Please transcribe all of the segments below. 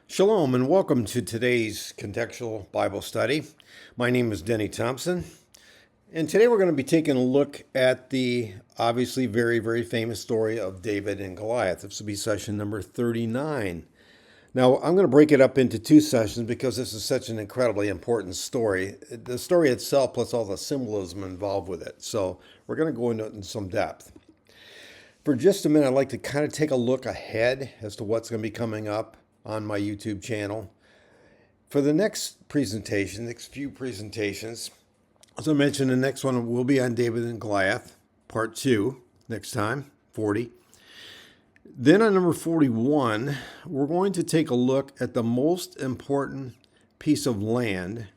Shalom and welcome to today's contextual Bible study. My name is Denny Thompson, and today we're going to be taking a look at the obviously very famous story of David and Goliath. This will be session number 39. Now, I'm going to break it up into two sessions because this is such an incredibly important story. The story itself plus all the symbolism involved with it. So we're going to go into it in some depth. For just a minute, I'd like to kind of take a look ahead as to what's going to be coming up on my YouTube channel. For the next few presentations, as I mentioned, the next one will be on David and Goliath, part 2, next time, 40. Then on number 41, we're going to take a look at the most important piece of land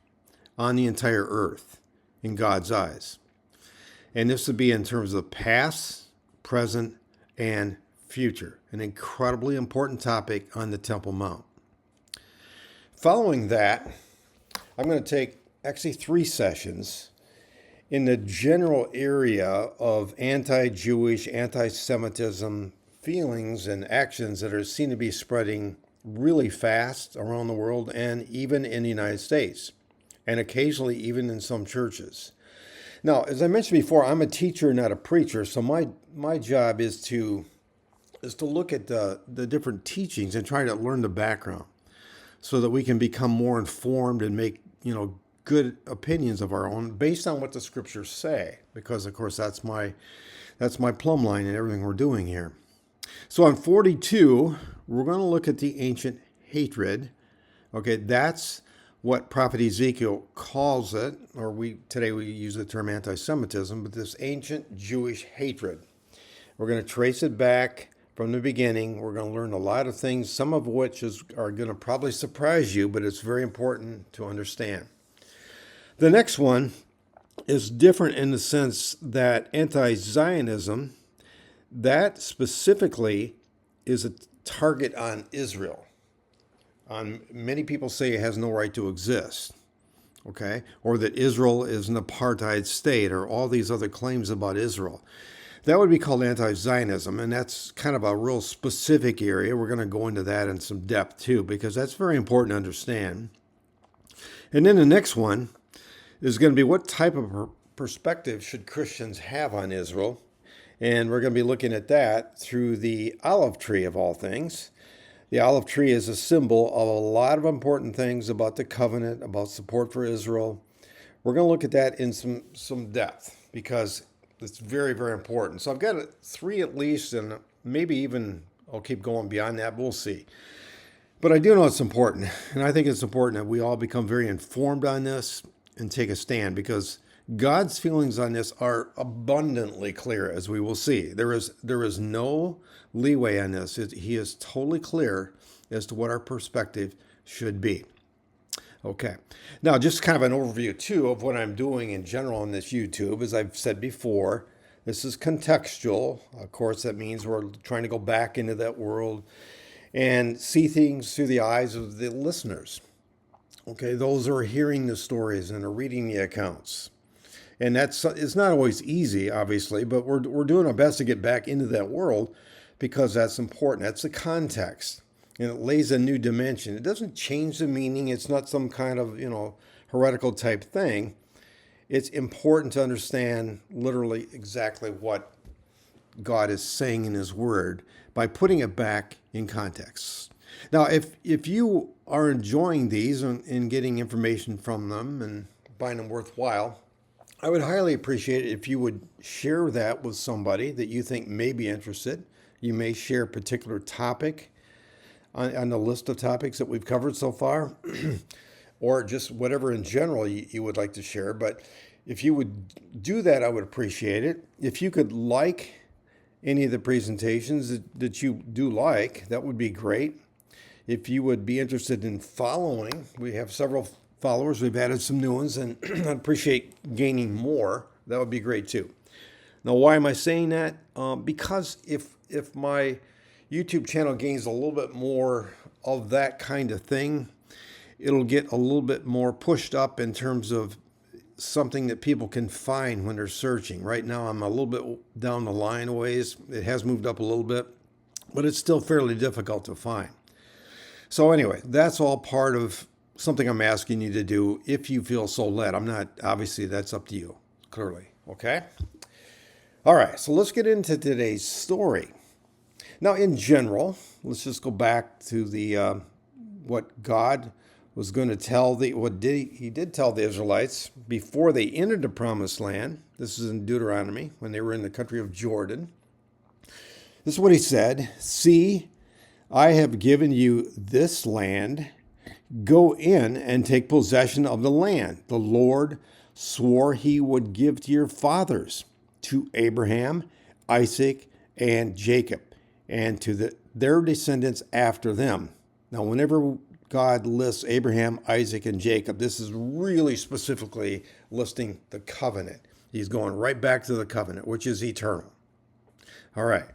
on the entire earth in God's eyes. And this would be in terms of past, present, and future, an incredibly important topic on the Temple Mount. Following that, I'm going to take actually 3 sessions in the general area of anti-Jewish, anti-Semitism feelings and actions that are seen to be spreading really fast around the world and even in the United States, and occasionally even in some churches. Now, as I mentioned before, I'm a teacher, not a preacher, so my job is to look at the different teachings and try to learn the background so that we can become more informed and make, good opinions of our own based on what the scriptures say, because of course that's my plumb line in everything we're doing here. So on 42, we're going to look at the ancient hatred. Okay, that's what Prophet Ezekiel calls it, or today we use the term anti-Semitism, but this ancient Jewish hatred. We're going to trace it back from the beginning. We're going to learn a lot of things, some of which are going to probably surprise you, but it's very important to understand. The next one is different in the sense that anti-Zionism, that specifically is a target on Israel. Many people say it has no right to exist, okay? Or that Israel is an apartheid state, or all these other claims about Israel. That would be called anti-Zionism, and that's kind of a real specific area. We're going to go into that in some depth too, because that's very important to understand. And then the next one is going to be what type of perspective should Christians have on Israel? And we're going to be looking at that through the olive tree of all things. The olive tree is a symbol of a lot of important things about the covenant, about support for Israel. We're going to look at that in some depth because it's very important. So I've got 3 at least, and maybe even I'll keep going beyond that, but we'll see. But I do know it's important, and I think it's important that we all become very informed on this and take a stand, because God's feelings on this are abundantly clear, as we will see. There is no leeway on this. He is totally clear as to what our perspective should be. Okay. Now, just kind of an overview, too, of what I'm doing in general on this YouTube. As I've said before, this is contextual. Of course, that means we're trying to go back into that world and see things through the eyes of the listeners. Okay, those who are hearing the stories and are reading the accounts. And it's not always easy, obviously, but we're doing our best to get back into that world because that's important. That's the context. And it lays a new dimension. It doesn't change the meaning. It's not some kind of, heretical type thing. It's important to understand literally exactly what God is saying in His Word by putting it back in context. Now, if you are enjoying these and getting information from them and find them worthwhile, I would highly appreciate it if you would share that with somebody that you think may be interested. You may share a particular topic on the list of topics that we've covered so far, or just whatever in general you would like to share. But if you would do that, I would appreciate it. If you could like any of the presentations that you do like, that would be great. If you would be interested in following, we have several followers. We've added some new ones, and I'd appreciate gaining more. That would be great too. Now, why am I saying that? Because if my YouTube channel gains a little bit more of that kind of thing, it'll get a little bit more pushed up in terms of something that people can find when they're searching. Right now, I'm a little bit down the line a ways. It has moved up a little bit, but it's still fairly difficult to find. So anyway, that's all part of something I'm asking you to do if you feel so led. I'm not, obviously, that's up to you, clearly. Okay? All right, so let's get into today's story. Now, in general, let's just go back to the what God was going to tell he did tell the Israelites before they entered the promised land. This is in Deuteronomy when they were in the country of Jordan. This is what he said: "See, I have given you this land. Go in and take possession of the land the Lord swore he would give to your fathers, to Abraham, Isaac, and Jacob, and to their descendants after them." Now, whenever God lists Abraham, Isaac, and Jacob, this is really specifically listing the covenant. He's going right back to the covenant, which is eternal. All right.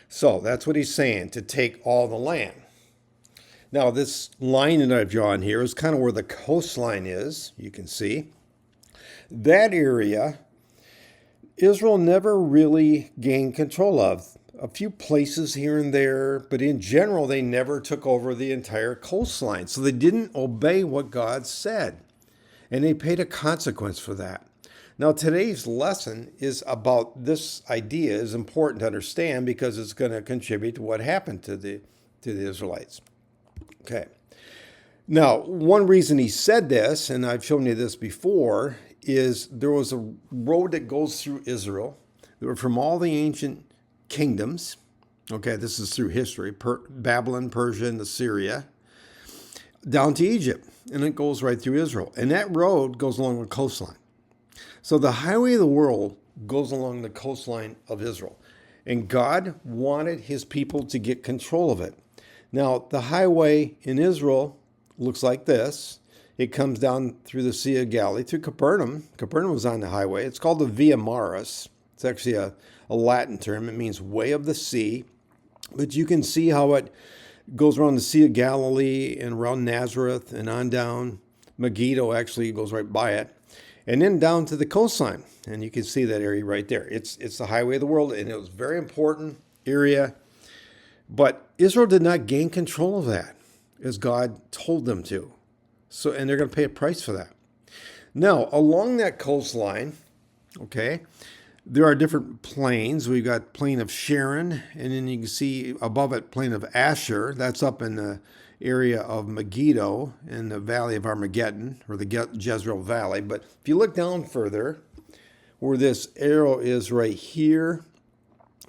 So that's what he's saying, to take all the land. Now, this line that I've drawn here is kind of where the coastline is. You can see that area Israel never really gained control of. A few places here and there, but in general, they never took over the entire coastline. So they didn't obey what God said, and they paid a consequence for that. Now, today's lesson is about this idea is important to understand because it's going to contribute to what happened to the Israelites. Okay. Now, one reason he said this, and I've shown you this before, is there was a road that goes through Israel. They were from all the ancient kingdoms. Okay, this is through history: Babylon, Persia, and Assyria, down to Egypt, and it goes right through Israel. And that road goes along the coastline. So the highway of the world goes along the coastline of Israel. And God wanted his people to get control of it. Now, the highway in Israel looks like this. It comes down through the Sea of Galilee, through Capernaum. Capernaum was on the highway. It's called the Via Maris. It's actually a Latin term. It means way of the sea. But you can see how it goes around the Sea of Galilee and around Nazareth and on down. Megiddo actually goes right by it. And then down to the coastline. And you can see that area right there. It's the highway of the world, and it was a very important area. But Israel did not gain control of that as God told them to. So, and they're going to pay a price for that. Now, along that coastline, okay, there are different plains. We've got plain of Sharon, and then you can see above it plain of Asher. That's up in the area of Megiddo in the valley of Armageddon, or the Jezreel Valley. But if you look down further, where this arrow is right here,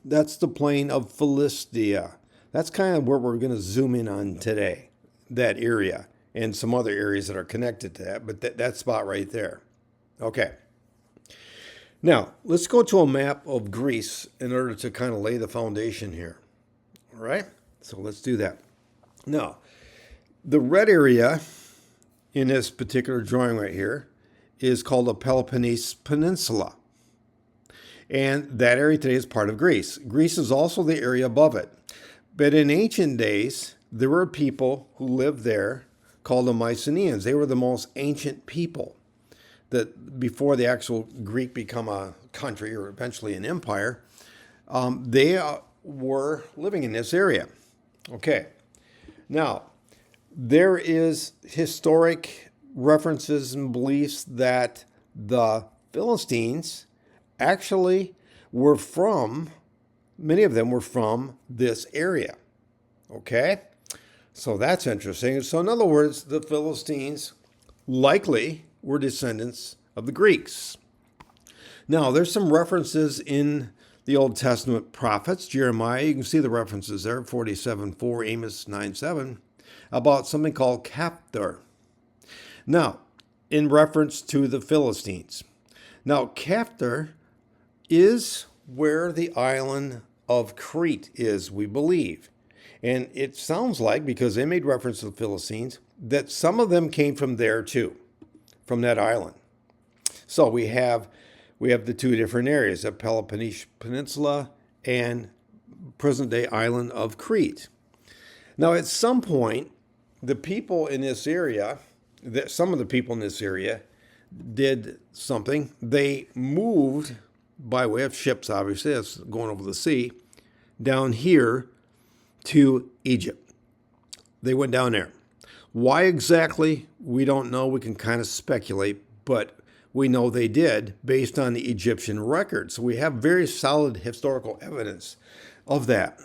that's the plain of Philistia. That's kind of where we're going to zoom in on today, that area, and some other areas that are connected to that, but that spot right there. Okay. Now, let's go to a map of Greece in order to kind of lay the foundation here. All right? So let's do that. Now, the red area in this particular drawing right here is called the Peloponnese Peninsula. And that area today is part of Greece. Greece is also the area above it. But in ancient days, there were people who lived there called the Mycenaeans. They were the most ancient people that before the actual Greek become a country or eventually an empire, they were living in this area. Okay. Now, there is historic references and beliefs that the Philistines actually were from, many of them were from this area. Okay? So that's interesting. So in other words, the Philistines likely were descendants of the Greeks. Now, there's some references in the Old Testament prophets. Jeremiah, you can see the references there, 47:4, Amos 9:7, about something called Caphtor. Now, in reference to the Philistines. Now, Caphtor is where the island of Crete is, we believe. And it sounds like, because they made reference to the Philistines, that some of them came from there too, from that island. So we have the two different areas, the Peloponnese Peninsula and present-day island of Crete. Now, at some point, the people in this area, some of the people in this area did something. They moved by way of ships, obviously, that's going over the sea, down here to Egypt. They went down there. Why exactly? We don't know. We can kind of speculate, but we know they did based on the Egyptian records. So we have very solid historical evidence of that.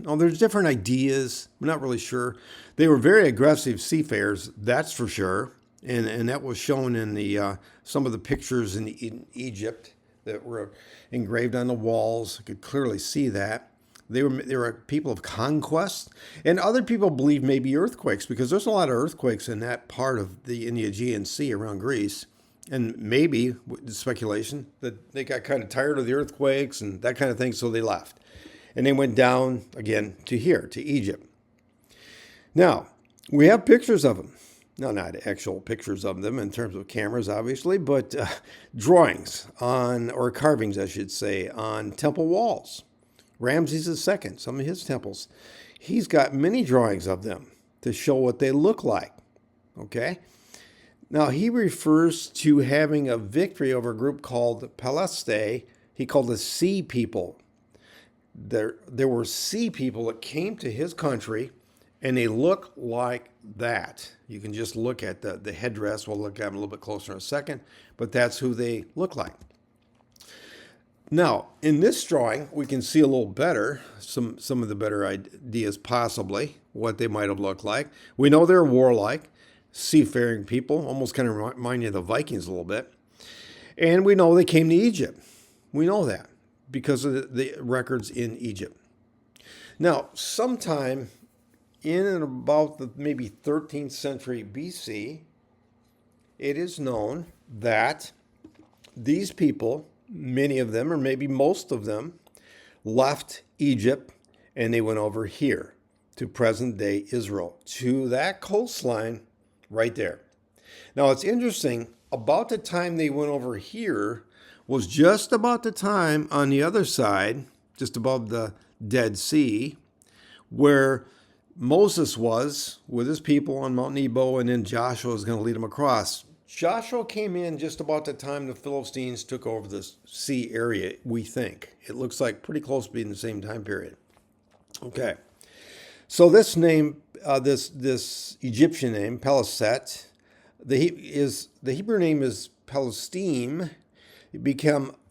Now, there's different ideas. I'm not really sure. They were very aggressive seafarers, that's for sure. And that was shown in the some of the pictures in Egypt that were engraved on the walls. You could clearly see that. They were people of conquest, and other people believe maybe earthquakes, because there's a lot of earthquakes in that part of in the Aegean Sea around Greece, and maybe the speculation that they got kind of tired of the earthquakes and that kind of thing, so they left, and they went down again to here, to Egypt. Now we have pictures of them. No, not actual pictures of them in terms of cameras, obviously, but drawings on, or carvings, I should say, on temple walls. Ramses II, some of his temples, he's got many drawings of them to show what they look like. Okay? Now, he refers to having a victory over a group called Palestine. He called the Sea People. There were sea people that came to his country, and they look like that. You can just look at the headdress. We'll look at them a little bit closer in a second, but that's who they look like. Now, in this drawing, we can see a little better, some of the better ideas possibly, what they might have looked like. We know they're warlike, seafaring people, almost kind of remind you of the Vikings a little bit. And we know they came to Egypt. We know that because of the records in Egypt. Now, sometime in and about the maybe 13th century BC, it is known that these people, many of them, or maybe most of them, left Egypt and they went over here to present day Israel, to that coastline right there. Now, it's interesting, about the time they went over here was just about the time on the other side, just above the Dead Sea, where Moses was with his people on Mount Nebo, and then Joshua was going to lead them across. Joshua came in just about the time the Philistines took over this sea area, we think. It looks like pretty close to being the same time period. Okay. So this name, this Egyptian name, Peliset, the Hebrew name is Palestine.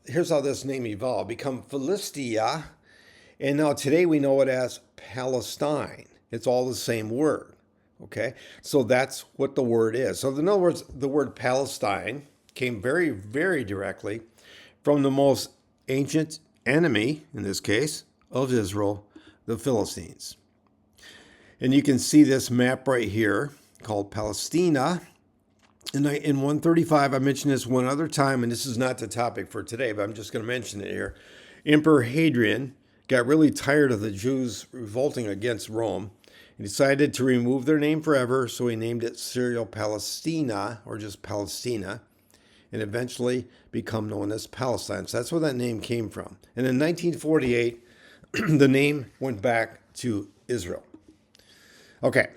Here's how this name evolved. Become Philistia, and now today we know it as Palestine. It's all the same word. Okay, so that's what the word is. So in other words, the word Palestine came very, very directly from the most ancient enemy, in this case, of Israel, the Philistines. And you can see this map right here called Palestina. In 135, I mentioned this one other time, and this is not the topic for today, but I'm just going to mention it here. Emperor Hadrian got really tired of the Jews revolting against Rome. He decided to remove their name forever, so he named it Syrio-Palestina, or just Palestina, and eventually become known as Palestine. So that's where that name came from. And in 1948, the name went back to Israel. Okay,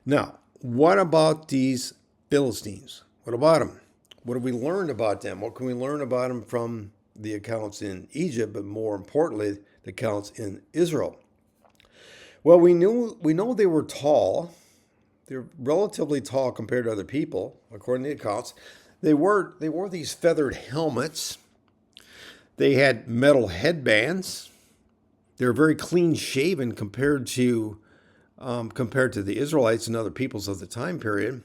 now, what about these Philistines? What about them? What have we learned about them? What can we learn about them from the accounts in Egypt, but more importantly, the accounts in Israel? Well, we know they were tall. They're relatively tall compared to other people, according to the accounts. They wore these feathered helmets. They had metal headbands. They were very clean shaven compared to the Israelites and other peoples of the time period,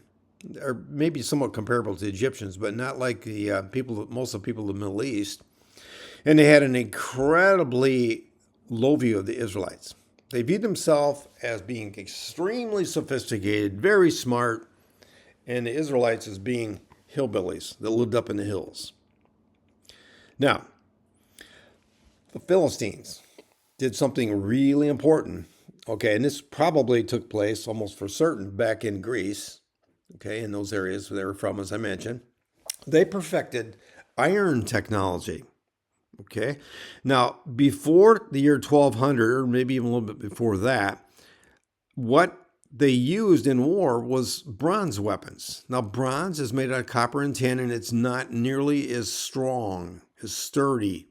or maybe somewhat comparable to the Egyptians, but not like the most of the people of the Middle East. And they had an incredibly low view of the Israelites. They viewed themselves as being extremely sophisticated, very smart, and the Israelites as being hillbillies that lived up in the hills. Now, the Philistines did something really important. Okay, and this probably took place almost for certain back in Greece, okay, in those areas where they were from, as I mentioned. They perfected iron technology. Okay, now before the year 1200, or maybe even a little bit before that, what they used in war was bronze weapons. Now, bronze is made out of copper and tin, and it's not nearly as strong, as sturdy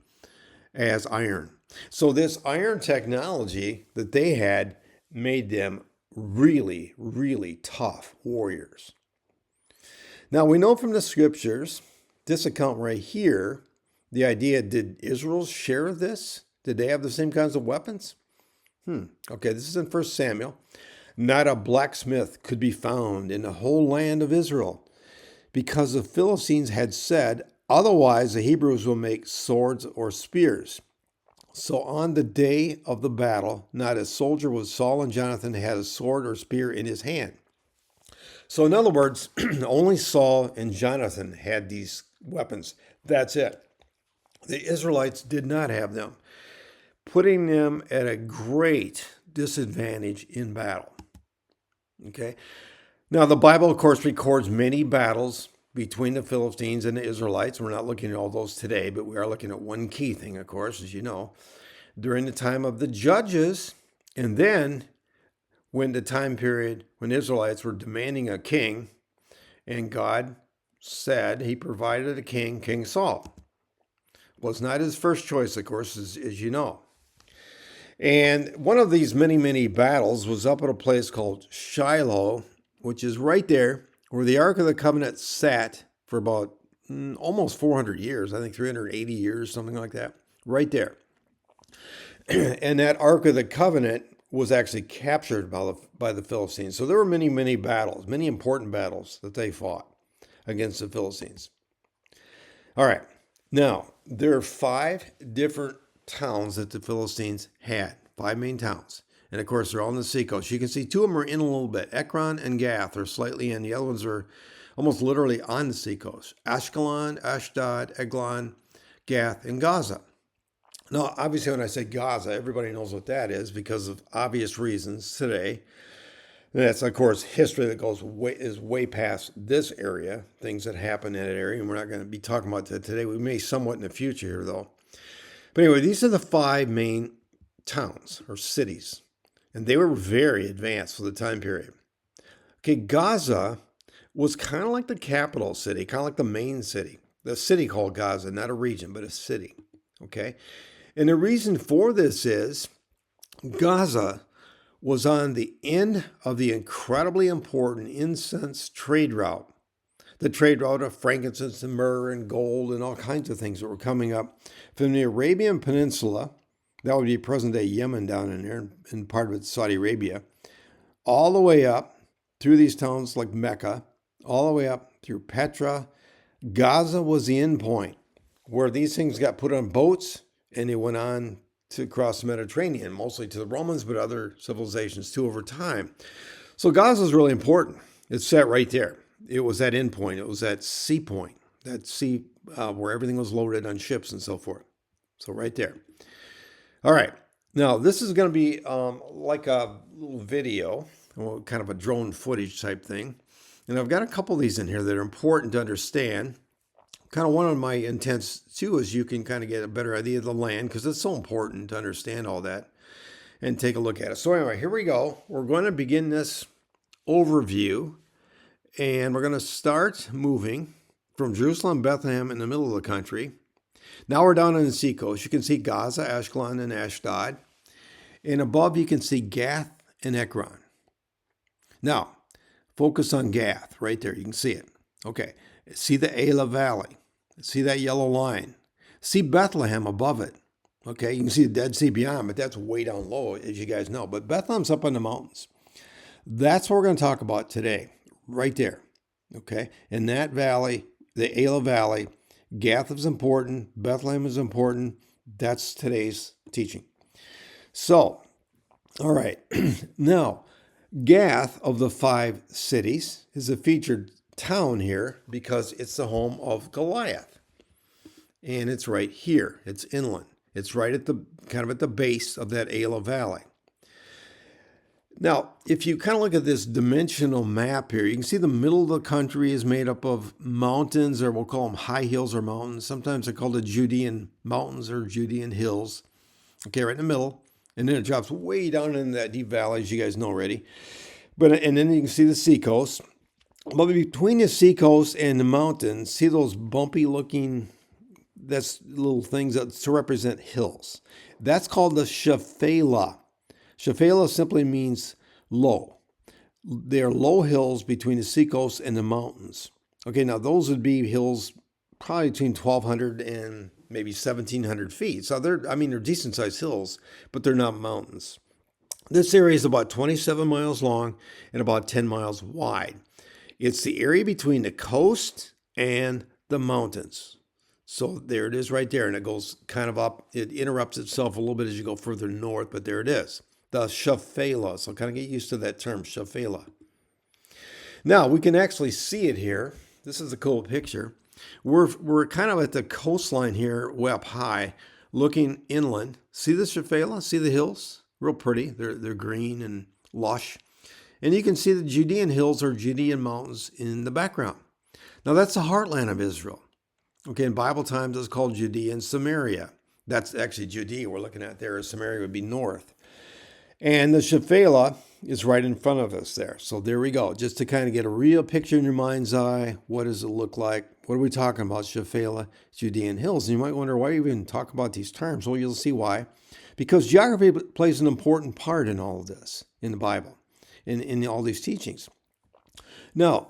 as iron. So this iron technology that they had made them really, really tough warriors. Now, we know from the scriptures, this account right here, the idea, did Israel share this? Did they have the same kinds of weapons? Okay, this is in 1 Samuel. Not a blacksmith could be found in the whole land of Israel, because the Philistines had said, otherwise the Hebrews will make swords or spears. So on the day of the battle, not a soldier with Saul and Jonathan had a sword or spear in his hand. So in other words, only Saul and Jonathan had these weapons. That's it. The Israelites did not have them, putting them at a great disadvantage in battle. Okay. Now, the Bible, of course, records many battles between the Philistines and the Israelites. We're not looking at all those today, but we are looking at one key thing, of course, as you know, during the time of the judges, and then when the time period when the Israelites were demanding a king, and God said he provided a king, King Saul. Was not his first choice, of course, as you know. And one of these many, many battles was up at a place called Shiloh, which is right there where the Ark of the Covenant sat for about almost 400 years, I think 380 years, something like that, right there. And that Ark of the Covenant was actually captured by the Philistines. So there were many, many battles, many important battles that they fought against the Philistines. All right. Now, there are 5 different towns that the Philistines had, 5 main towns. And of course, they're all on the seacoast. You can see 2 of them are in a little bit. Ekron and Gath are slightly in. The other ones are almost literally on the seacoast. Ashkelon, Ashdod, Eglon, Gath, and Gaza. Now, obviously, when I say Gaza, everybody knows what that is because of obvious reasons today. That's, of course, history that is way past this area, things that happen in that area, and we're not going to be talking about that today. We may somewhat in the future here, though. But anyway, these are the 5 main towns or cities, and they were very advanced for the time period. Okay, Gaza was kind of like the capital city, kind of like the main city. The city called Gaza, not a region, but a city. Okay, and the reason for this is Gaza was on the end of the incredibly important incense trade route. The trade route of frankincense and myrrh and gold and all kinds of things that were coming up from the Arabian Peninsula. That would be present-day Yemen down in there, and part of it Saudi Arabia, all the way up through these towns like Mecca, all the way up through Petra. Gaza was the end point where these things got put on boats and they went on to cross the Mediterranean, mostly to the Romans, but other civilizations too over time. So Gaza is really important. It's set right there. It was that end point. It was that sea point, that sea where everything was loaded on ships and so forth. So right there. All right. Now, this is going to be like a little video, kind of a drone footage type thing. And I've got a couple of these in here that are important to understand. Kind of one of my intents, too, is you can kind of get a better idea of the land because it's so important to understand all that and take a look at it. So anyway, here we go. We're going to begin this overview, and we're going to start moving from Jerusalem, Bethlehem in the middle of the country. Now we're down on the seacoast. You can see Gaza, Ashkelon, and Ashdod. And above you can see Gath and Ekron. Now, focus on Gath right there. You can see it. Okay. See the Elah Valley. See that yellow line. See Bethlehem above it. Okay. You can see the Dead Sea beyond, but that's way down low, as you guys know. But Bethlehem's up in the mountains. That's what we're going to talk about today. Right there. Okay. In that valley, the Elah Valley, Gath is important. Bethlehem is important. That's today's teaching. So, all right. Now, Gath of the 5 cities is a featured town here because it's the home of Goliath. And it's right here. It's inland. It's right at the kind of at the base of that Elah Valley. Now, if you kind of look at this dimensional map here, you can see the middle of the country is made up of mountains, or we'll call them high hills or mountains. Sometimes they're called the Judean mountains or Judean hills. Okay, right in the middle. And then it drops way down in that deep valley, as you guys know already. And then you can see the seacoast. But between the seacoast and the mountains, see those bumpy looking, that's little things that to represent hills. That's called the Shephelah. Shephelah simply means low. They are low hills between the seacoast and the mountains. Okay, now those would be hills probably between 1,200 and maybe 1,700 feet. So they're decent sized hills, but they're not mountains. This area is about 27 miles long and about 10 miles wide. It's the area between the coast and the mountains. So there it is right there, and it goes kind of up. It interrupts itself a little bit as you go further north, but there it is. The Shephelah. So kind of get used to that term, Shephelah. Now we can actually see it here. This is a cool picture. We're kind of at the coastline here, way up high, looking inland. See the Shephelah? See the hills? Real pretty. They're green and lush. And you can see the Judean hills or Judean mountains in the background. Now that's the heartland of Israel. Okay, in Bible times it's called Judea and Samaria. That's actually Judea we're looking at there. Samaria would be north. And the Shephelah is right in front of us there. So there we go. Just to kind of get a real picture in your mind's eye. What does it look like? What are we talking about? Shephelah, Judean hills. And you might wonder why we even talk about these terms. Well, you'll see why. Because geography plays an important part in all of this in the Bible, in all these teachings. Now,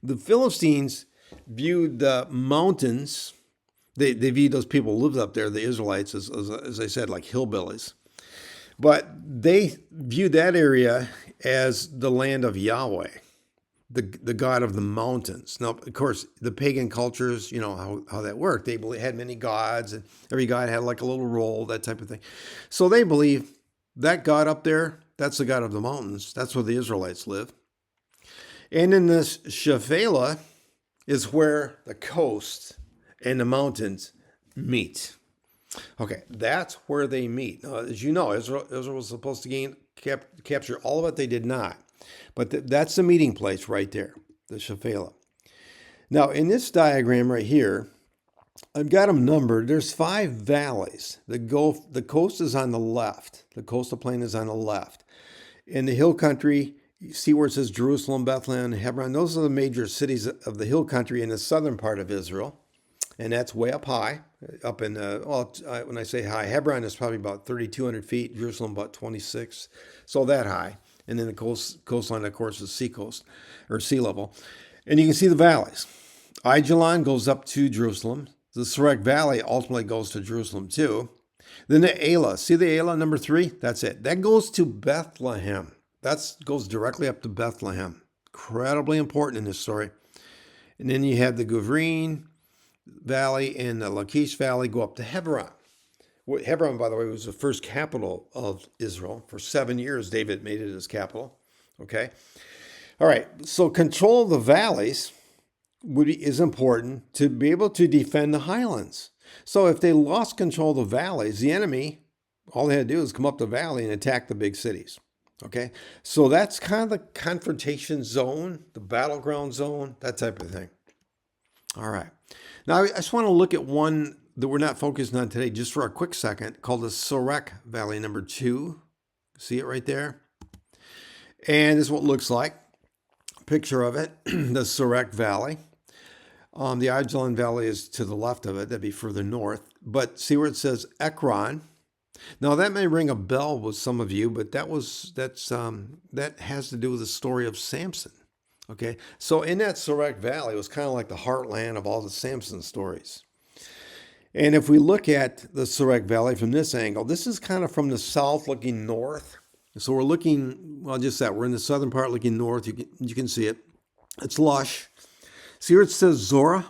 the Philistines viewed the mountains, they viewed those people who lived up there, the Israelites, as I said, like hillbillies. But they viewed that area as the land of Yahweh, the God of the mountains. Now, of course, the pagan cultures, you know how that worked. They had many gods, and every god had like a little role, that type of thing. So they believe that God up there, that's the God of the mountains. That's where the Israelites live. And in this Shephelah is where the coast and the mountains meet. Okay, that's where they meet. Now, as you know, Israel was supposed to capture all of it. They did not. But that's the meeting place right there, the Shephelah. Now, in this diagram right here, I've got them numbered. There's 5 valleys. The coast is on the left. The coastal plain is on the left. In the hill country, you see where it says Jerusalem, Bethlehem, Hebron. Those are the major cities of the hill country in the southern part of Israel. And that's way up high, up in, when I say high, Hebron is probably about 3,200 feet, Jerusalem about 26, so that high. And then the coastline, of course, is seacoast, or sea level. And you can see the valleys. Aijalon goes up to Jerusalem. The Sorek Valley ultimately goes to Jerusalem too. Then the Elah, see the Elah, number 3? That's it. That goes to Bethlehem. That goes directly up to Bethlehem. Incredibly important in this story. And then you have the Guvrin Valley and the Lachish Valley go up to Hebron. Hebron, by the way, was the first capital of Israel. For 7 years, David made it his capital. Okay? All right, so control of the valleys is important to be able to defend the highlands. So if they lost control of the valleys, the enemy, all they had to do is come up the valley and attack the big cities. Okay? So that's kind of the confrontation zone, the battleground zone, that type of thing. All right. Now, I just want to look at one that we're not focusing on today, just for a quick second, called the Sorek Valley, number 2. See it right there? And this is what it looks like. Picture of it, the Sorek Valley. The Aijalon Valley is to the left of it. That'd be further north. But see where it says Ekron? Now, that may ring a bell with some of you, but that has to do with the story of Samson. Okay, so in that Sorek Valley, it was kind of like the heartland of all the Samson stories. And if we look at the Sorek Valley from this angle, this is kind of from the south looking north. So we're looking, well, just that. We're in the southern part looking north. You can see it. It's lush. See where it says Zorah?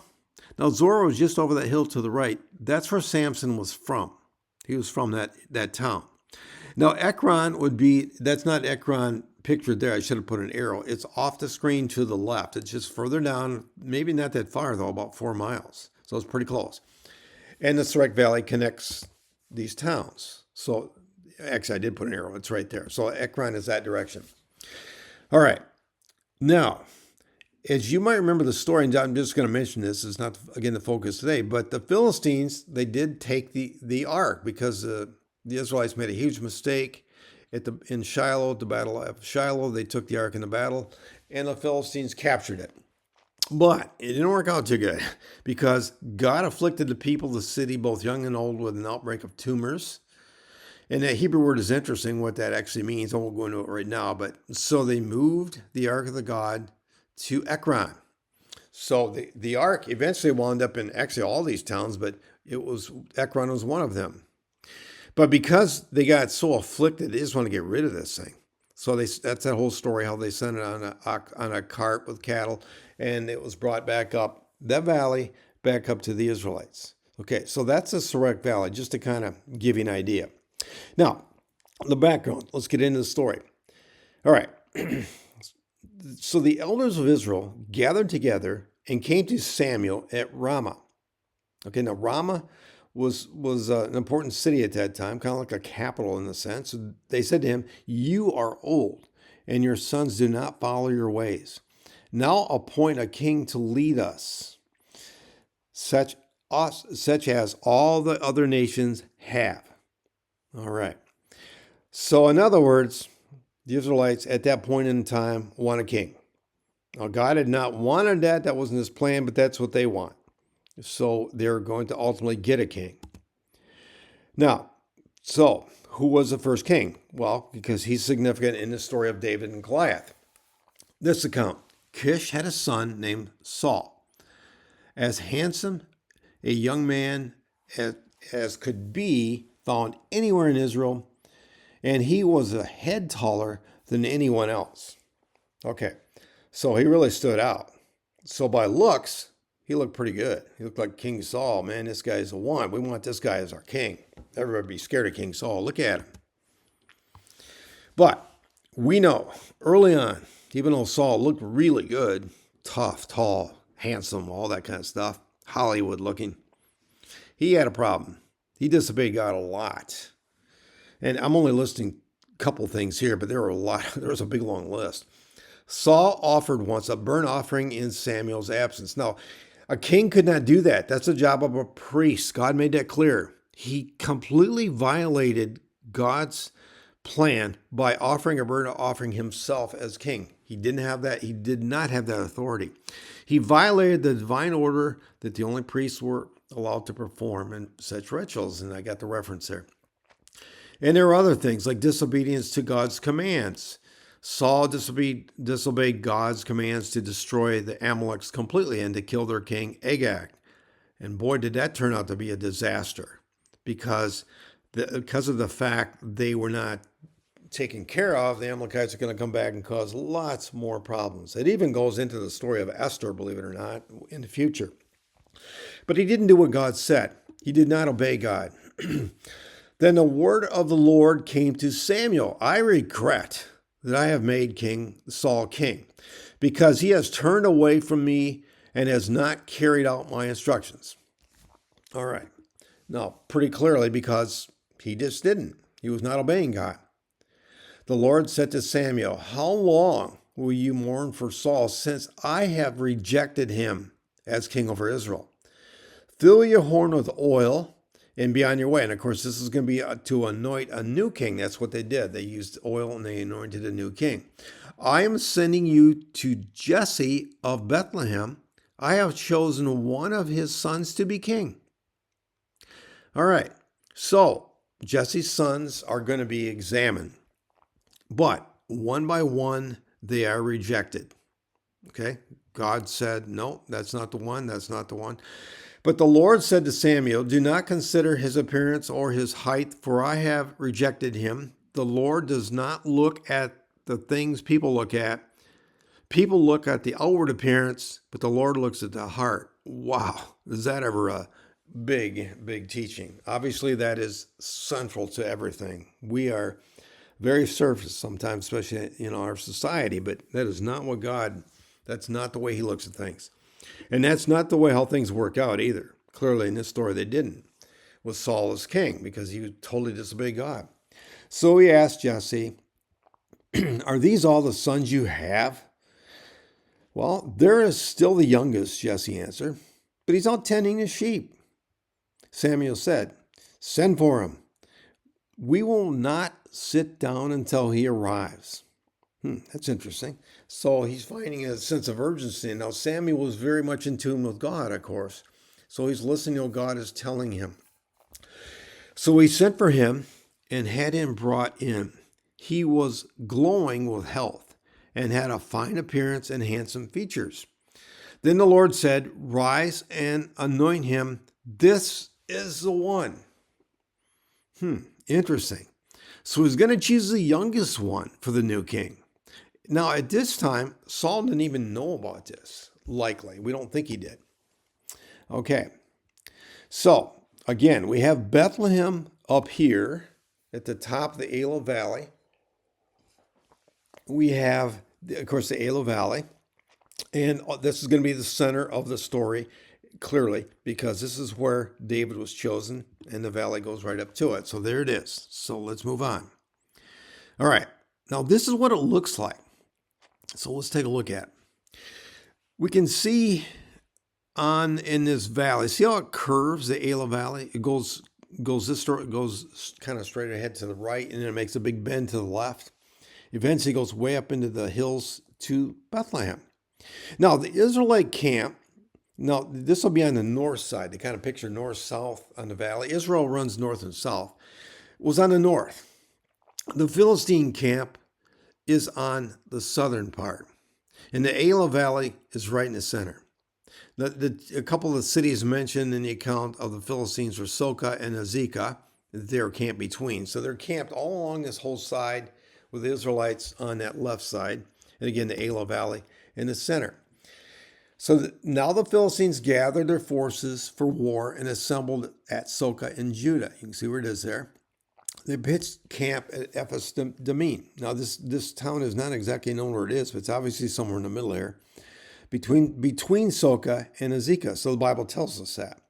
Now, Zorah was just over that hill to the right. That's where Samson was from. He was from that town. Now, Ekron would be, that's not Ekron pictured there. I should have put an arrow. It's off the screen to the left. It's just further down, maybe not that far, though, about 4 miles. So it's pretty close. And the Sorek Valley connects these towns. So actually, I did put an arrow. It's right there. So Ekron is that direction. All right. Now, as you might remember the story, and I'm just going to mention this, it's not, again, the focus today, but the Philistines, they did take the ark because the Israelites made a huge mistake in Shiloh, at the battle of Shiloh. They took the ark in the battle, and the Philistines captured it. But it didn't work out too good because God afflicted the people of the city, both young and old, with an outbreak of tumors. And that Hebrew word is interesting, what that actually means. I won't go into it right now. But so they moved the Ark of the God to Ekron. So the Ark eventually wound up in actually all these towns, but Ekron was one of them. But because they got so afflicted, they just want to get rid of this thing. So that's that whole story, how they sent it on a cart with cattle, and it was brought back up that valley, back up to the Israelites. Okay, so that's the Sorek Valley, just to kind of give you an idea. Now, the background, let's get into the story. All right. So the elders of Israel gathered together and came to Samuel at Ramah. Okay, now Ramah was an important city at that time, kind of like a capital in a sense. They said to him, "You are old, and your sons do not follow your ways. Now appoint a king to lead us, such as all the other nations have." All right. So in other words, the Israelites at that point in time want a king. Now God had not wanted that. That wasn't his plan, but that's what they want. So they're going to ultimately get a king. Now, so who was the first king? Well, because he's significant in the story of David and Goliath. This account, Kish had a son named Saul. As handsome a young man as could be found anywhere in Israel, and he was a head taller than anyone else. Okay, so he really stood out. So by looks, he looked pretty good. He looked like King Saul. Man, this guy's the one. We want this guy as our king. Everybody be scared of King Saul. Look at him. But we know early on, even though Saul looked really good, tough, tall, handsome, all that kind of stuff, Hollywood looking, he had a problem. He disobeyed God a lot. And I'm only listing a couple things here, but there were a lot. There was a big long list. Saul offered once a burnt offering in Samuel's absence. Now, a king could not do that. That's the job of a priest. God made that clear. He completely violated God's plan by offering a burnt offering himself as king. He didn't have that. He did not have that authority. He violated the divine order that the only priests were allowed to perform in such rituals. And I got the reference there. And there are other things like disobedience to God's commands. Saul disobeyed God's commands to destroy the Amalekites completely and to kill their king Agag. And boy, did that turn out to be a disaster because of the fact they were not taken care of. The Amalekites are going to come back and cause lots more problems. It even goes into the story of Esther, believe it or not, in the future. But he didn't do what God said. He did not obey God. Then the word of the Lord came to Samuel. I regret that I have made King Saul king, because he has turned away from me and has not carried out my instructions. All right. Now, pretty clearly, because he just didn't. He was not obeying God. The Lord said to Samuel, "How long will you mourn for Saul, since I have rejected him as king over Israel? Fill your horn with oil and be on your way." And of course, this is going to be to anoint a new king. That's what they did. They used oil and they anointed a new king. "I am sending you to Jesse of Bethlehem. I have chosen one of his sons to be king." All right. So Jesse's sons are going to be examined, but one by one, they are rejected. Okay. God said, "No, that's not the one. That's not the one." But the Lord said to Samuel, "Do not consider his appearance or his height, for I have rejected him." The Lord does not look at the things people look at. People look at the outward appearance, but the Lord looks at the heart. Wow. Is that ever a big teaching? Obviously, that is central to everything. We are very surface sometimes, especially in our society, but that is not what God, that's not the way he looks at things. And that's not the way how things work out either. Clearly in this story they didn't, with Saul as king, because he totally disobeyed God. So he asked Jesse, "Are these all the sons you have?" "Well, there is still the youngest," Jesse answered, "but he's out tending his sheep." Samuel said, "Send for him. We will not sit down until he arrives." That's interesting. So he's finding a sense of urgency. Now, Samuel was very much in tune with God, of course. So he's listening to what God is telling him. So he sent for him, and had him brought in. He was glowing with health and had a fine appearance and handsome features. Then the Lord said, rise and anoint him. This is the one. Interesting. So he's going to choose the youngest one for the new king. Now, at this time, Saul didn't even know about this. Likely. We don't think he did. Okay. So, again, we have Bethlehem up here at the top of the Elah Valley. We have, of course, the Elah Valley. And this is going to be the center of the story, clearly, because this is where David was chosen, and the valley goes right up to it. So there it is. So let's move on. All right. Now, this is what it looks like. So let's take a look at it. We can see in this valley, see how it curves, the Elah Valley? It goes kind of straight ahead to the right, and then it makes a big bend to the left. Eventually, it goes way up into the hills to Bethlehem. Now, the Israelite camp, now this will be on the north side. They kind of picture north-south on the valley. Israel runs north and south. It was on the north. The Philistine camp is on the southern part. And the Elah Valley is right in the center. A couple of the cities mentioned in the account of the Philistines were Soka and Azekah. They're camped between. So they're camped all along this whole side with the Israelites on that left side. And again, the Elah Valley in the center. So now the Philistines gathered their forces for war and assembled at Soka in Judah. You can see where it is there. They pitched camp at Ephes Dammim. Now this town is not exactly known where it is, but it's obviously somewhere in the middle here, between Soka and Azekah. So the Bible tells us that.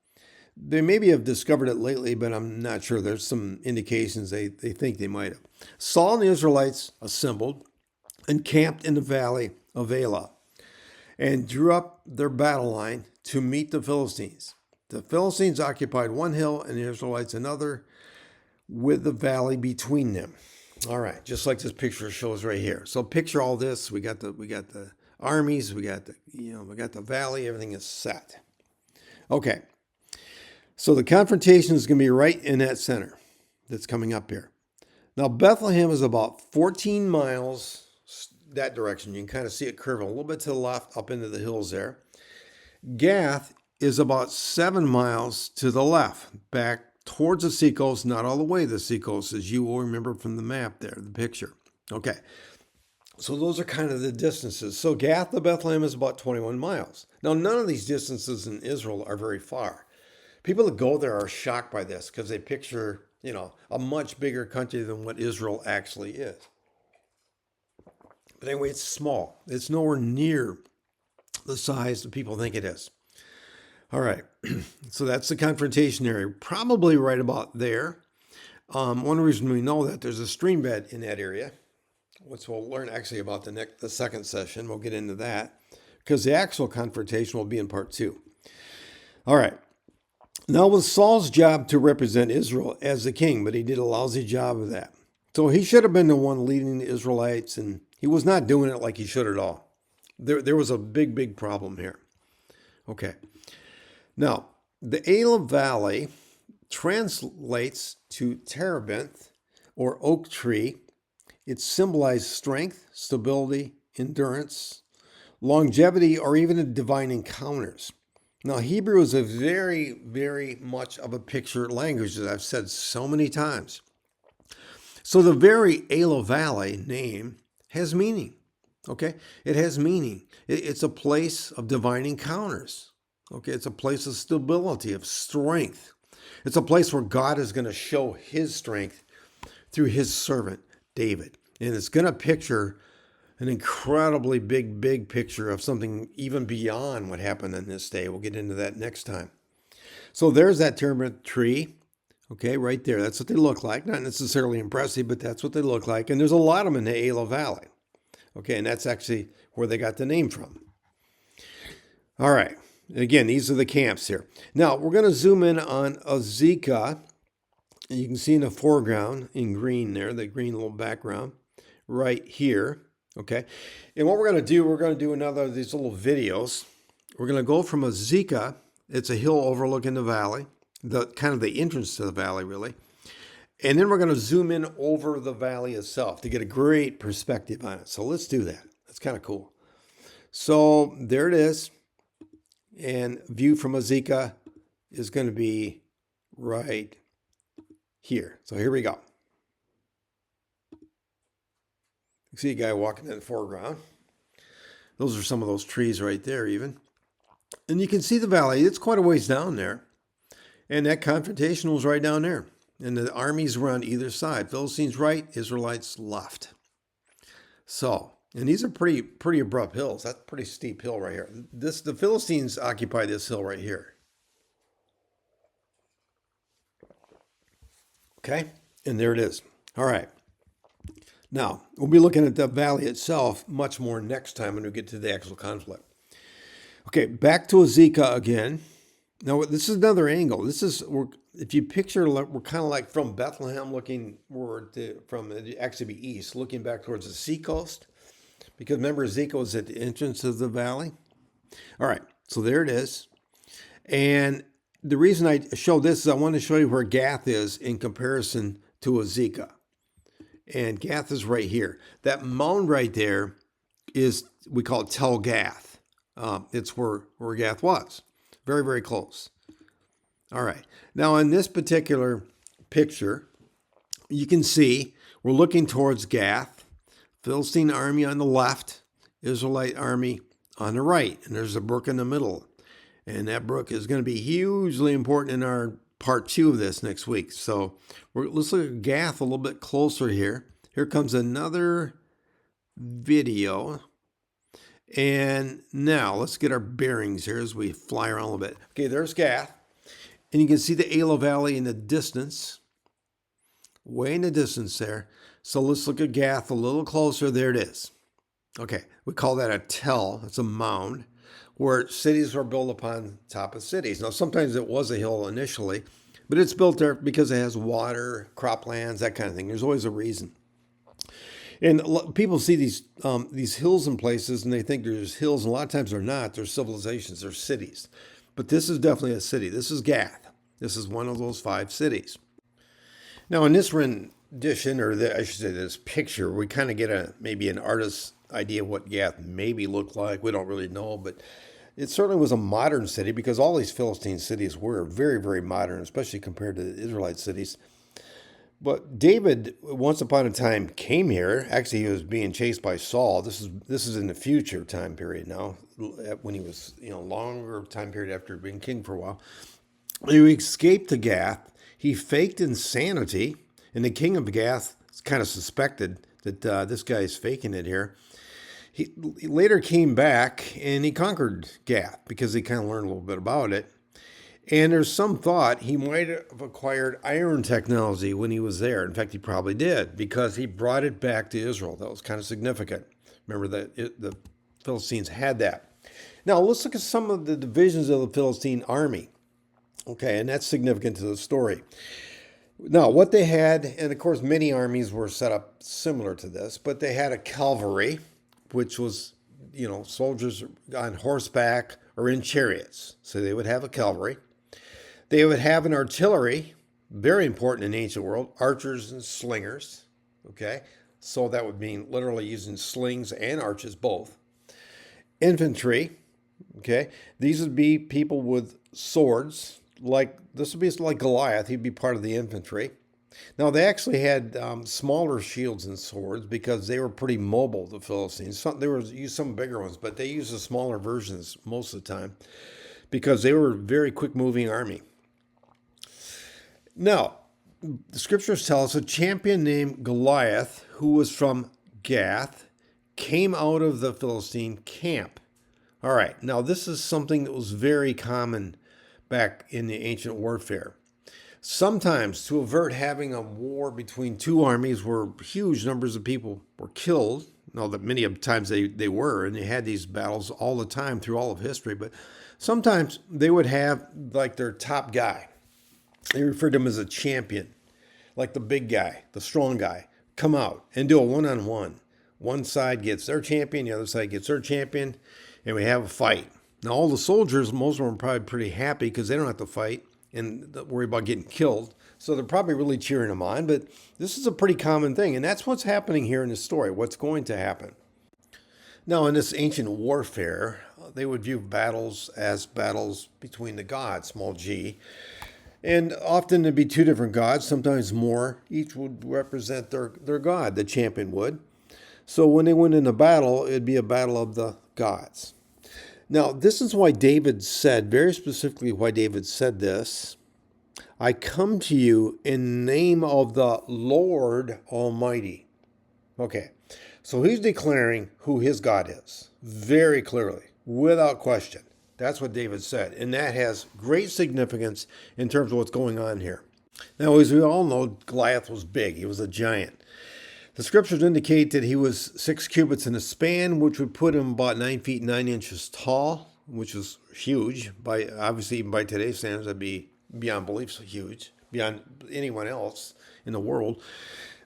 They maybe have discovered it lately, but I'm not sure. There's some indications they think they might have. Saul and the Israelites assembled and camped in the valley of Elah and drew up their battle line to meet the Philistines. The Philistines occupied one hill and the Israelites another, with the valley between them. All right, just like this picture shows right here. So picture all this. We got the armies, we got the valley, everything is set. Okay. So the confrontation is going to be right in that center that's coming up here. Now Bethlehem is about 14 miles that direction. You can kind of see it curve a little bit to the left up into the hills there. Gath is about 7 miles to the left, back towards the seacoast, not all the way to the seacoast, as you will remember from the map there, the picture. Okay, so those are kind of the distances. So Gath to Bethlehem is about 21 miles. Now, none of these distances in Israel are very far. People that go there are shocked by this because they picture, a much bigger country than what Israel actually is. But anyway, it's small. It's nowhere near the size that people think it is. All right, so that's the confrontation area, probably right about there. One reason we know that, there's a stream bed in that area, which we'll learn actually about the second session. We'll get into that because the actual confrontation will be in part 2. All right, now it was Saul's job to represent Israel as the king, but he did a lousy job of that. So he should have been the one leading the Israelites, and he was not doing it like he should at all. There was a big problem here. Okay. Now, the Elah Valley translates to terebinth, or oak tree. It symbolized strength, stability, endurance, longevity, or even divine encounters. Now, Hebrew is a very, very much of a picture language, as I've said so many times. So the very Elah Valley name has meaning, okay? It has meaning. It's a place of divine encounters. Okay, it's a place of stability, of strength. It's a place where God is going to show his strength through his servant, David. And it's going to picture an incredibly big picture of something even beyond what happened in this day. We'll get into that next time. So there's that terebinth tree, okay, right there. That's what they look like. Not necessarily impressive, but that's what they look like. And there's a lot of them in the Elah Valley. Okay, and that's actually where they got the name from. All right. Again, these are the camps here. Now, we're going to zoom in on Azekah. You can see in the foreground in green there, the green little background right here. Okay. And what we're going to do another of these little videos. We're going to go from Azekah. It's a hill overlooking the valley, the kind of the entrance to the valley, really. And then we're going to zoom in over the valley itself to get a great perspective on it. So let's do that. That's kind of cool. So there it is. And view from Azekah is going to be right here. So here we go. You see a guy walking in the foreground. Those are some of those trees right there even. And you can see the valley. It's quite a ways down there. And that confrontation was right down there. And the armies were on either side. Philistines right, Israelites left. So, and these are pretty abrupt hills. That's a pretty steep hill right here. The Philistines occupy this hill right here. Okay, and there it is. All right. Now, we'll be looking at the valley itself much more next time when we get to the actual conflict. Okay, back to Azekah again. Now, this is another angle. If you picture, we're kind of like from Bethlehem looking actually be east, looking back towards the seacoast. Because remember, Ezekiel was at the entrance of the valley. All right, so there it is. And the reason I show this is I want to show you where Gath is in comparison to Azekah. And Gath is right here. That mound right there we call it Tel Gath. It's where Gath was. Very, very close. All right. Now, in this particular picture, you can see we're looking towards Gath, Philistine army on the left, Israelite army on the right, and there's a brook in the middle. And that brook is going to be hugely important in our part 2 of this next week. So let's look at Gath a little bit closer here. Here comes another video. And now let's get our bearings here as we fly around a little bit. Okay, there's Gath. And you can see the Elah Valley in the distance. Way in the distance there. So let's look at Gath a little closer. There it is. Okay, we call that a tell. It's a mound where cities were built upon top of cities. Now, sometimes it was a hill initially, but it's built there because it has water, croplands, that kind of thing. There's always a reason. And people see these hills in places and they think there's hills, and a lot of times they're not. They're civilizations, they're cities. But this is definitely a city. This is Gath. This is one of those 5 cities. Now, in this rendition, I should say this picture, we kind of get maybe an artist's idea of what Gath maybe looked like. We don't really know, but it certainly was a modern city because all these Philistine cities were very, very modern, especially compared to the Israelite cities. But David, once upon a time, came here. Actually, he was being chased by Saul. This is in the future time period now, when he was, longer time period after being king for a while. He escaped to Gath. He faked insanity, and the king of Gath kind of suspected that this guy is faking it here. He later came back and he conquered Gath because he kind of learned a little bit about it. And there's some thought he might have acquired iron technology when he was there. In fact, he probably did because he brought it back to Israel. That was kind of significant. Remember that the Philistines had that. Now, let's look at some of the divisions of the Philistine army. Okay, and that's significant to the story. Now, what they had, and of course, many armies were set up similar to this, but they had a cavalry, which was, soldiers on horseback or in chariots. So they would have a cavalry. They would have an artillery, very important in the ancient world, archers and slingers, okay? So that would mean literally using slings and archers both. Infantry, okay? These would be people with swords, this would be like Goliath. He'd be part of the infantry. Now, they actually had smaller shields and swords because they were pretty mobile, the Philistines. They used some bigger ones, but they used the smaller versions most of the time because they were a very quick-moving army. Now, the scriptures tell us a champion named Goliath, who was from Gath, came out of the Philistine camp. All right, now this is something that was very common back in the ancient warfare. Sometimes, to avert having a war between 2 armies where huge numbers of people were killed, now that many of times they were, and they had these battles all the time through all of history, but sometimes they would have like their top guy. They referred to him as a champion, like the big guy, the strong guy, come out and do a one-on-one. One side gets their champion, the other side gets their champion, and we have a fight. Now, all the soldiers, most of them are probably pretty happy because they don't have to fight and worry about getting killed. So they're probably really cheering him on, but this is a pretty common thing. And that's what's happening here in this story, what's going to happen. Now, in this ancient warfare, they would view battles as battles between the gods, small g. And often there'd be two different gods, sometimes more. Each would represent their god, the champion would. So when they went into battle, it'd be a battle of the gods. Now, this is why David said, very specifically why David said this, I come to you in the name of the Lord Almighty. Okay, so he's declaring who his God is, very clearly, without question. That's what David said, and that has great significance in terms of what's going on here. Now, as we all know, Goliath was big. He was a giant. The scriptures indicate that he was 6 cubits in a span, which would put him about 9 feet 9 inches tall, which is huge. Obviously, even by today's standards, that'd be beyond belief, so huge, beyond anyone else in the world.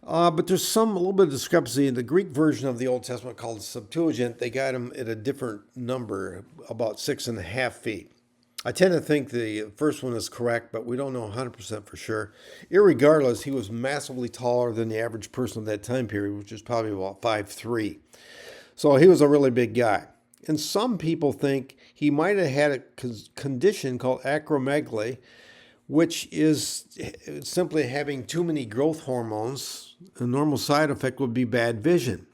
But there's a little bit of discrepancy in the Greek version of the Old Testament called the Septuagint. They got him at a different number, about 6.5 feet. I tend to think the first one is correct, but we don't know 100% for sure. Irregardless, he was massively taller than the average person of that time period, which is probably about 5'3". So he was a really big guy. And some people think he might have had a condition called acromegaly, which is simply having too many growth hormones. A normal side effect would be bad vision.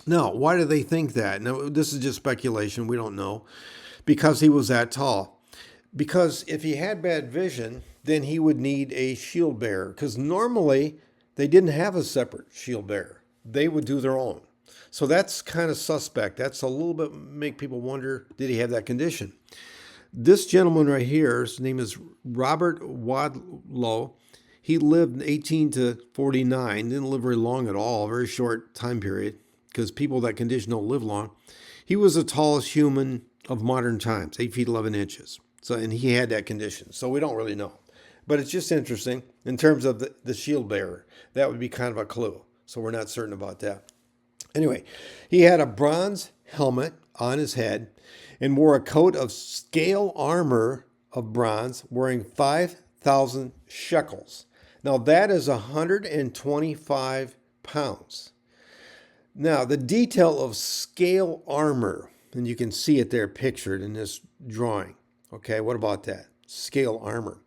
Now, why do they think that? Now, this is just speculation. We don't know. Because he was that tall. Because if he had bad vision, then he would need a shield bearer. Because normally, they didn't have a separate shield bearer. They would do their own. So that's kind of suspect. That's a little bit make people wonder, did he have that condition? This gentleman right here, his name is Robert Wadlow. He lived 18 to 49, didn't live very long at all, a very short time period, because people with that condition don't live long. He was the tallest human of modern times, 8 feet 11 inches. And he had that condition. So we don't really know. But it's just interesting in terms of the shield bearer. That would be kind of a clue. So we're not certain about that. Anyway, he had a bronze helmet on his head and wore a coat of scale armor of bronze, wearing 5,000 shekels. Now that is 125 pounds. Now the detail of scale armor, and you can see it there pictured in this drawing. Okay, what about that? Scale armor.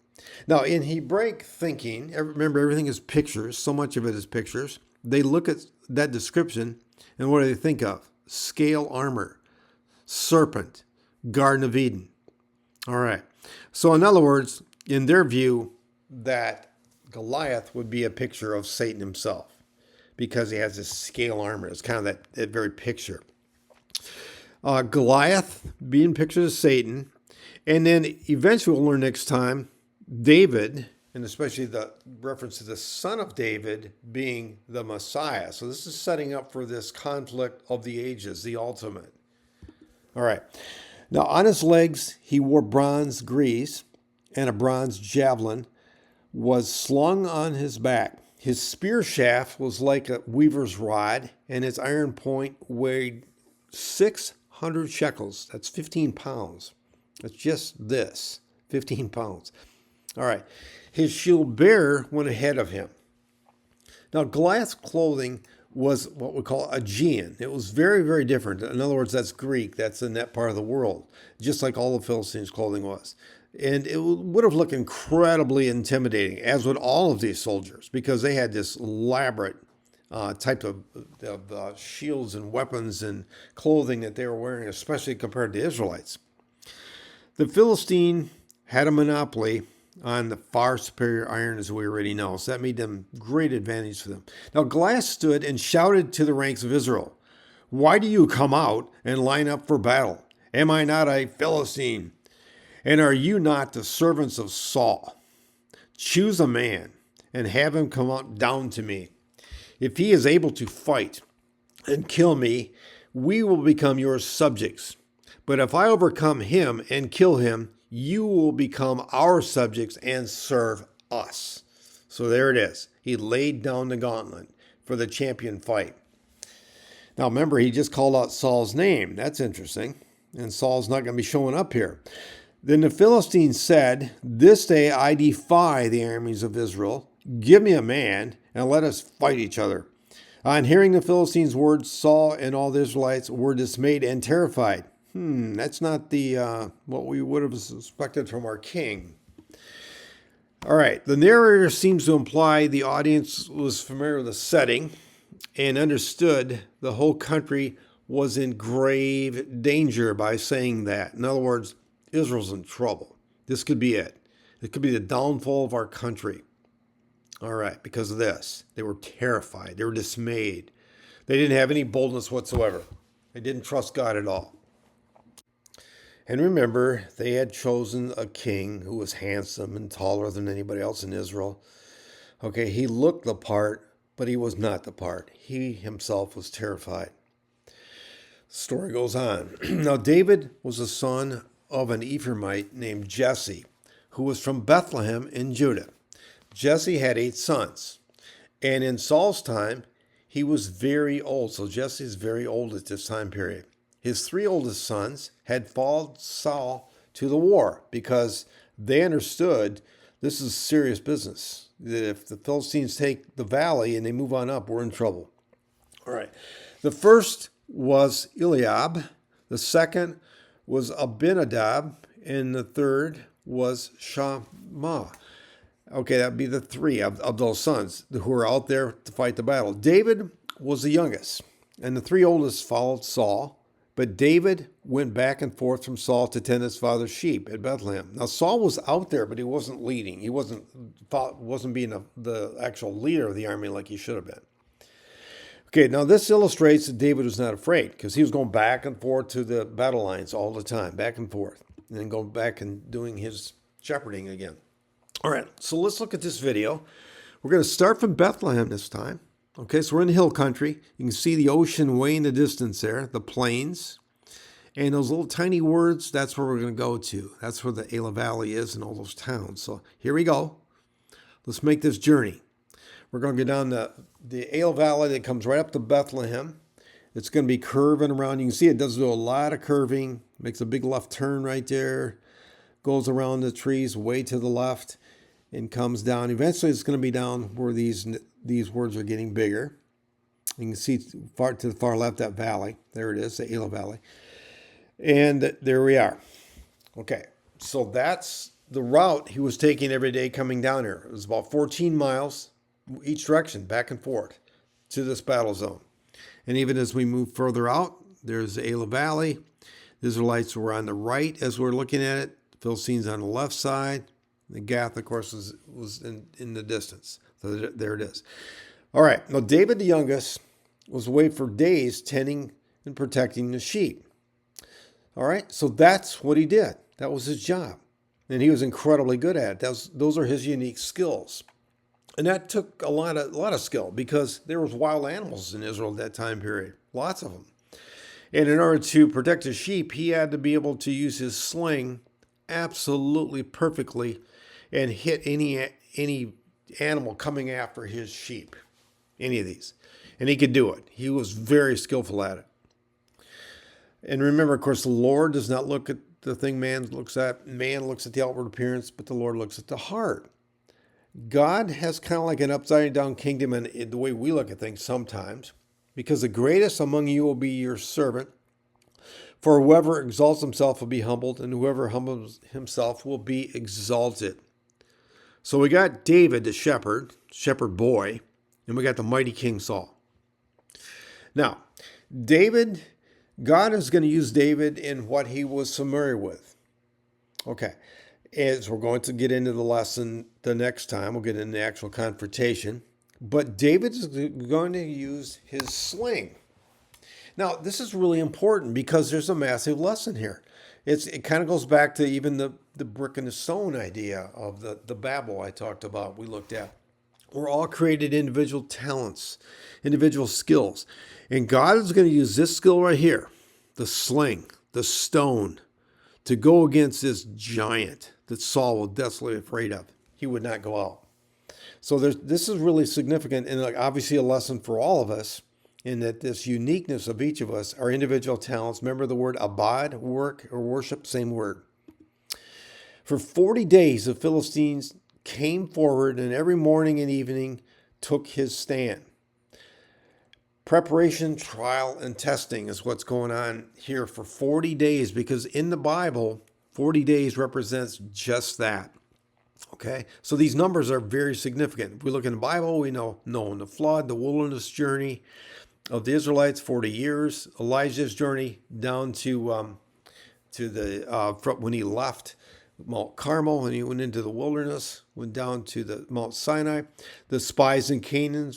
Now, in Hebraic thinking, remember everything is pictures. So much of it is pictures. They look at that description, and what do they think of? Scale armor, serpent, Garden of Eden. All right. So in other words, in their view, that Goliath would be a picture of Satan himself because he has this scale armor. It's kind of that very picture. Goliath being pictured as Satan. And then eventually we'll learn next time, David, and especially the reference to the son of David being the Messiah. So this is setting up for this conflict of the ages, the ultimate. All right. Now on his legs, he wore bronze greaves, and a bronze javelin was slung on his back. His spear shaft was like a weaver's rod, and its iron point weighed 600 shekels. That's 15 pounds. That's just this, 15 pounds. All right. His shield bearer went ahead of him. Now, Goliath's clothing was what we call Aegean. It was very, very different. In other words, that's Greek. That's in that part of the world, just like all the Philistines' clothing was. And it would have looked incredibly intimidating, as would all of these soldiers, because they had this elaborate type of shields and weapons and clothing that they were wearing, especially compared to Israelites. The Philistine had a monopoly on the far superior iron, as we already know. So that made them great advantage for them. Now Goliath stood and shouted to the ranks of Israel, "Why do you come out and line up for battle? Am I not a Philistine? And are you not the servants of Saul? Choose a man and have him come out down to me. If he is able to fight and kill me, we will become your subjects. But if I overcome him and kill him, you will become our subjects and serve us." So there it is. He laid down the gauntlet for the champion fight. Now remember, he just called out Saul's name. That's interesting. And Saul's not going to be showing up here. Then the Philistines said, "This day I defy the armies of Israel. Give me a man, and let us fight each other." On hearing the Philistines' words, Saul and all the Israelites were dismayed and terrified. That's not the what we would have suspected from our king. All right, the narrator seems to imply the audience was familiar with the setting and understood the whole country was in grave danger by saying that. In other words, Israel's in trouble. This could be it. It could be the downfall of our country. All right, because of this. They were terrified. They were dismayed. They didn't have any boldness whatsoever. They didn't trust God at all. And remember, they had chosen a king who was handsome and taller than anybody else in Israel. Okay, he looked the part, but he was not the part. He himself was terrified. The story goes on. Now, David was the son of an Ephraimite named Jesse, who was from Bethlehem in Judah. Jesse had 8 sons. And in Saul's time, he was very old. So Jesse's very old at this time period. His 3 oldest sons had followed Saul to the war because they understood this is serious business. That if the Philistines take the valley and they move on up, we're in trouble. All right. The first was Eliab. The second was Abinadab. And the third was Shammah. Okay, that'd be the 3 of those sons who were out there to fight the battle. David was the youngest, and the 3 oldest followed Saul. But David went back and forth from Saul to tend his father's sheep at Bethlehem. Now, Saul was out there, but he wasn't leading. He wasn't being the actual leader of the army like he should have been. Okay, now this illustrates that David was not afraid because he was going back and forth to the battle lines all the time, back and forth, and then going back and doing his shepherding again. All right, so let's look at this video. We're going to start from Bethlehem this time. Okay, so we're in the hill country. You can see the ocean way in the distance there, the plains. And those little tiny words, that's where we're going to go to. That's where the Elah Valley is and all those towns. So here we go. Let's make this journey. We're going to go down the Elah Valley that comes right up to Bethlehem. It's going to be curving around. You can see it does do a lot of curving. Makes a big left turn right there. Goes around the trees way to the left and comes down. Eventually it's going to be down where these words are getting bigger. You can see far to the far left that valley. There it is, the Elah Valley. And there we are. Okay, so that's the route he was taking every day coming down here. It was about 14 miles each direction, back and forth to this battle zone. And even as we move further out, there's the Elah Valley. The Israelites were on the right as we're looking at it. The Philistines on the left side. The Gath, of course, was in the distance. So there it is. All right. Now, David the youngest was away for days tending and protecting the sheep. All right. So that's what he did. That was his job. And he was incredibly good at it. Those are his unique skills. And that took a lot of skill because there was wild animals in Israel at that time period. Lots of them. And in order to protect his sheep, he had to be able to use his sling absolutely perfectly and hit any animal coming after his sheep, any of these. And he could do it. He was very skillful at it. And remember, of course, the Lord does not look at the thing man looks at. Man looks at the outward appearance, but the Lord looks at the heart. God has kind of like an upside down kingdom in the way we look at things sometimes, because the greatest among you will be your servant. For whoever exalts himself will be humbled, and whoever humbles himself will be exalted. So we got David, the shepherd boy, and we got the mighty King Saul. Now, God is going to use David in what he was familiar with. Okay, as we're going to get into the lesson the next time, we'll get into the actual confrontation. But David is going to use his sling. Now, this is really important because there's a massive lesson here. It kind of goes back to even the brick and the stone idea of the Babel I talked about, we looked at. We're all created individual talents, individual skills. And God is going to use this skill right here, the sling, the stone, to go against this giant that Saul was desperately afraid of. He would not go out. So this is really significant and obviously a lesson for all of us in that this uniqueness of each of us, our individual talents. Remember the word abad, work or worship, same word. For 40 days, the Philistines came forward and every morning and evening took his stand. Preparation, trial, and testing is what's going on here for 40 days, because in the Bible, 40 days represents just that. Okay, so these numbers are very significant. If we look in the Bible, we know Noah, the flood, the wilderness journey of the Israelites, 40 years, Elijah's journey down to when he left Mount Carmel and he went into the wilderness, went down to the Mount Sinai, the spies in Canaan.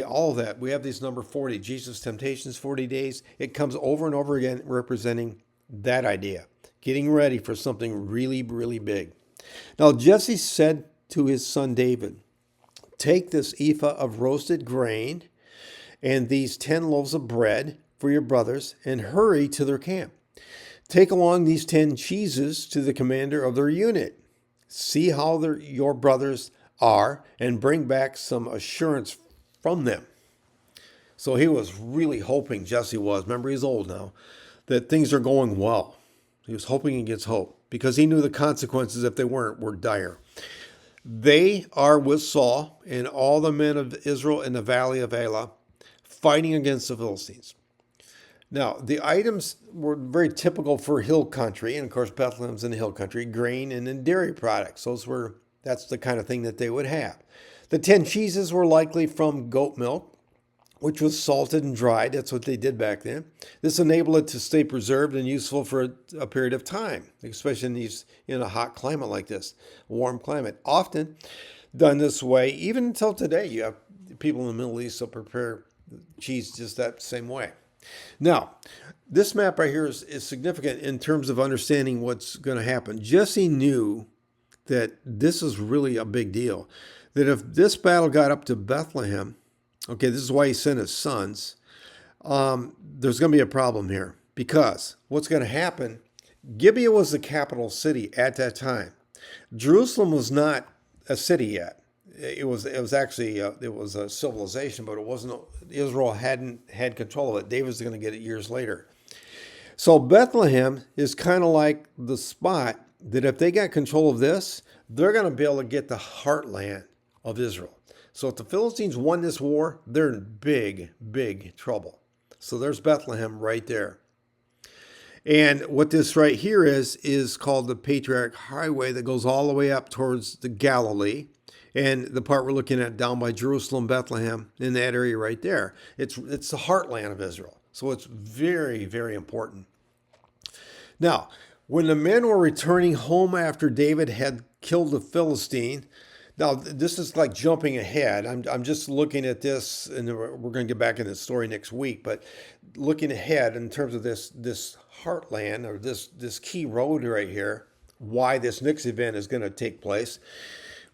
All of that. We have this number 40. Jesus' temptations, 40 days. It comes over and over again representing that idea, getting ready for something really, really big. Now, Jesse said to his son David, take this ephah of roasted grain and these 10 loaves of bread for your brothers and hurry to their camp. Take along these 10 cheeses to the commander of their unit. See how your brothers are and bring back some assurance from them. So he was really hoping, Jesse was, remember he's old now, that things are going well. He was hoping against hope because he knew the consequences if they weren't were dire. They are with Saul and all the men of Israel in the valley of Elah fighting against the Philistines. Now, the items were very typical for hill country, and of course Bethlehem's in the hill country, grain and then dairy products. That's the kind of thing that they would have. The 10 cheeses were likely from goat milk, which was salted and dried. That's what they did back then. This enabled it to stay preserved and useful for a period of time, especially in a hot climate like this, a warm climate. Often done this way, even until today. You have people in the Middle East that prepare cheese just that same way. Now, this map right here is significant in terms of understanding what's going to happen. Jesse knew that this is really a big deal. That if this battle got up to Bethlehem, okay, this is why he sent his sons, there's going to be a problem here. Because what's going to happen, Gibeah was the capital city at that time. Jerusalem was not a city yet. It was actually a civilization, but it wasn't. Israel hadn't had control of it. David's going to get it years later. So Bethlehem is kind of like the spot that if they got control of this, they're going to be able to get the heartland of Israel. So if the Philistines won this war, they're in big, big trouble. So there's Bethlehem right there. And what this right here is called the Patriarch Highway that goes all the way up towards the Galilee. And the part we're looking at down by Jerusalem, Bethlehem, in that area right there. It's the heartland of Israel. So it's very, very important. Now, when the men were returning home after David had killed the Philistine, now this is like jumping ahead. I'm just looking at this, and we're going to get back into the story next week, but looking ahead in terms of this heartland, or this key road right here, why this next event is going to take place.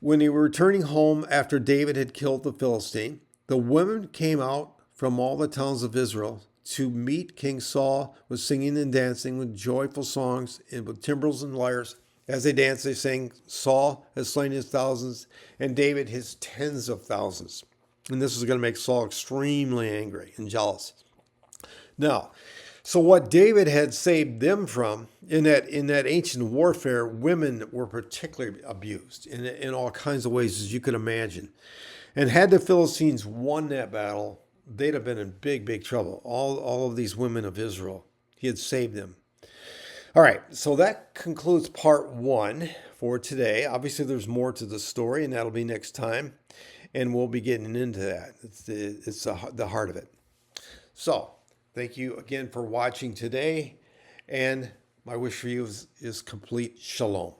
When they were returning home after David had killed the Philistine, the women came out from all the towns of Israel to meet King Saul with singing and dancing with joyful songs and with timbrels and lyres. As they danced, they sang, Saul has slain his thousands and David his tens of thousands. And this is going to make Saul extremely angry and jealous. Now, so what David had saved them from, in that ancient warfare, women were particularly abused in all kinds of ways, as you could imagine. And had the Philistines won that battle, they'd have been in big, big trouble. All of these women of Israel, he had saved them. All right, so that concludes part 1 for today. Obviously, there's more to the story, and that'll be next time. And we'll be getting into that. It's the heart of it. So, thank you again for watching today, and my wish for you is complete shalom.